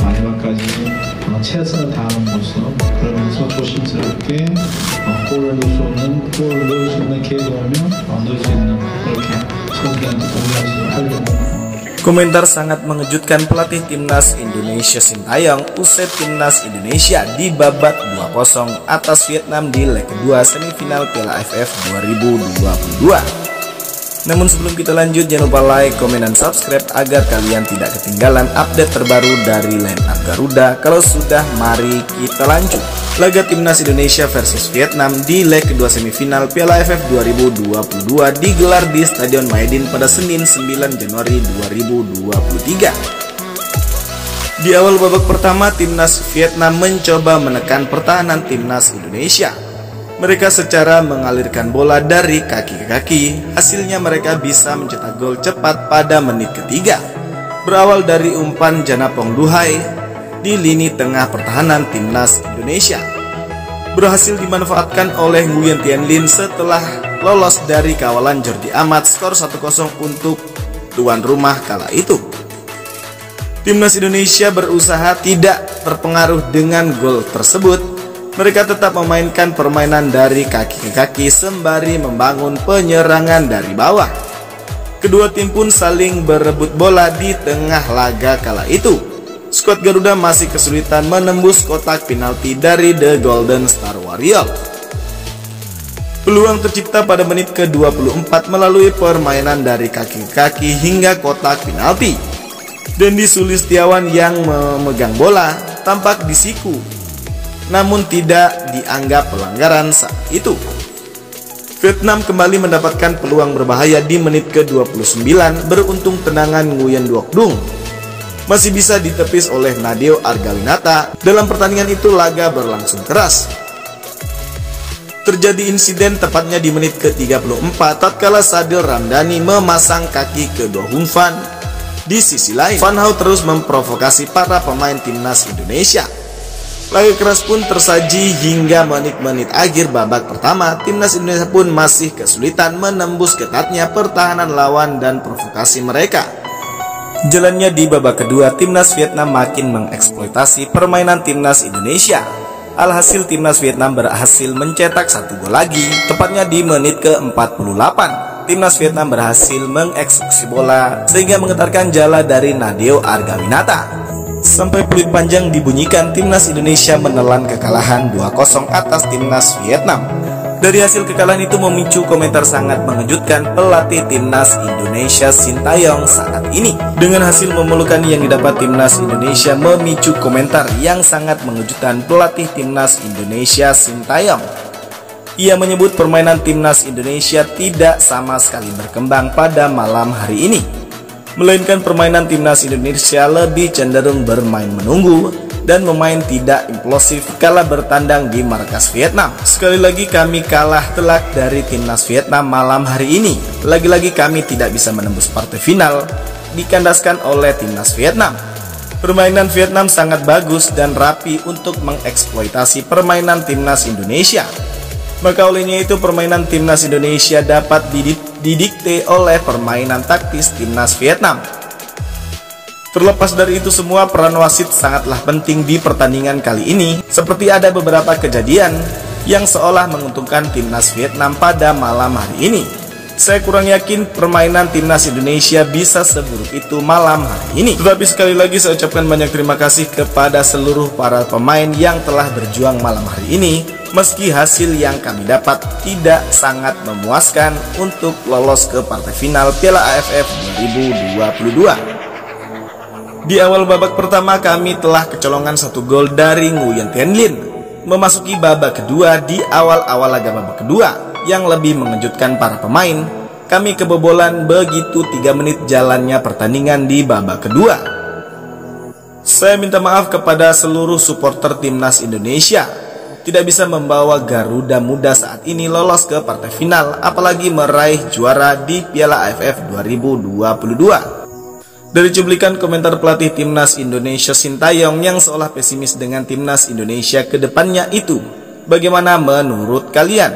마지막까지 최선을 다하는 모습, 그러면서 조심스럽게 골을 넣을 수 있는 기회가 오면 넣을 수 있는 그렇게 선수들한테 공략하려고. Komentar sangat mengejutkan pelatih timnas Indonesia Sintayong usai timnas Indonesia dibabat 2-0 atas Vietnam di leg kedua semifinal Piala AFF 2022. Namun sebelum kita lanjut, jangan lupa like, komen, dan subscribe agar kalian tidak ketinggalan update terbaru dari line up Garuda. Kalau sudah, mari kita lanjut. Laga timnas Indonesia versus Vietnam di leg kedua semifinal Piala AFF 2022 digelar di Stadion Maidin pada Senin 9 Januari 2023. Di awal babak pertama, timnas Vietnam mencoba menekan pertahanan timnas Indonesia. Mereka secara mengalirkan bola dari kaki ke kaki. Hasilnya mereka bisa mencetak gol cepat pada menit ketiga. Berawal dari umpan Janapong Duhai di lini tengah pertahanan timnas Indonesia, berhasil dimanfaatkan oleh Nguyen Tien Linh setelah lolos dari kawalan Jordi Amat. Skor 1-0 untuk tuan rumah kala itu. Timnas Indonesia berusaha tidak terpengaruh dengan gol tersebut. Mereka tetap memainkan permainan dari kaki ke kaki sembari membangun penyerangan dari bawah. Kedua tim pun saling berebut bola di tengah laga kala itu. Skuad Garuda masih kesulitan menembus kotak penalti dari The Golden Star Warrior. Peluang tercipta pada menit ke-24 melalui permainan dari kaki ke kaki hingga kotak penalti. Dendi Sulistiawan yang memegang bola tampak disiku, namun tidak dianggap pelanggaran saat itu. Vietnam kembali mendapatkan peluang berbahaya di menit ke-29. Beruntung tendangan Nguyen Duoc Dung masih bisa ditepis oleh Nadeo Argawinata. Dalam pertandingan itu laga berlangsung keras. Terjadi insiden tepatnya di menit ke-34 tatkala Sadil Ramdhani memasang kaki ke Do Hun Van. Di sisi lain, Van Hau terus memprovokasi para pemain timnas Indonesia. Laga keras pun tersaji hingga menit-menit akhir babak pertama. Timnas Indonesia pun masih kesulitan menembus ketatnya pertahanan lawan dan provokasi mereka. Jalannya di babak kedua, timnas Vietnam makin mengeksploitasi permainan timnas Indonesia. Alhasil timnas Vietnam berhasil mencetak 1 gol lagi, tepatnya di menit ke-48. Timnas Vietnam berhasil mengeksekusi bola sehingga menggetarkan jala dari Nadeo Argawinata. Sampai peluit panjang dibunyikan, timnas Indonesia menelan kekalahan 2-0 atas timnas Vietnam. Dari hasil kekalahan itu memicu komentar sangat mengejutkan pelatih timnas Indonesia Sintayong saat ini. Dengan hasil memalukan yang didapat timnas Indonesia memicu komentar yang sangat mengejutkan pelatih timnas Indonesia Sintayong. Ia menyebut permainan timnas Indonesia tidak sama sekali berkembang pada malam hari ini, melainkan permainan timnas Indonesia lebih cenderung bermain menunggu dan memain tidak implosif kala bertandang di markas Vietnam. Sekali lagi kami kalah telak dari timnas Vietnam malam hari ini. Lagi-lagi kami tidak bisa menembus partai final, dikandaskan oleh timnas Vietnam. Permainan Vietnam sangat bagus dan rapi untuk mengeksploitasi permainan timnas Indonesia. Maka olehnya itu permainan timnas Indonesia dapat didikte oleh permainan taktis timnas Vietnam. Terlepas dari itu semua, peran wasit sangatlah penting di pertandingan kali ini, seperti ada beberapa kejadian yang seolah menguntungkan timnas Vietnam pada malam hari ini. Saya kurang yakin permainan timnas Indonesia bisa seburuk itu malam hari ini. Tetapi sekali lagi saya ucapkan banyak terima kasih kepada seluruh para pemain yang telah berjuang malam hari ini. Meski hasil yang kami dapat tidak sangat memuaskan untuk lolos ke partai final Piala AFF 2022. Di awal babak pertama kami telah kecolongan 1 gol dari Nguyen Tien Linh. Memasuki babak kedua, di awal-awal laga babak kedua yang lebih mengejutkan para pemain, kami kebobolan begitu 3 menit jalannya pertandingan di babak kedua. Saya minta maaf kepada seluruh supporter timnas Indonesia. Tidak bisa membawa Garuda Muda saat ini lolos ke partai final, apalagi meraih juara di Piala AFF 2022. Dari cuplikan komentar pelatih timnas Indonesia Sintayong yang seolah pesimis dengan timnas Indonesia ke depannya itu, bagaimana menurut kalian?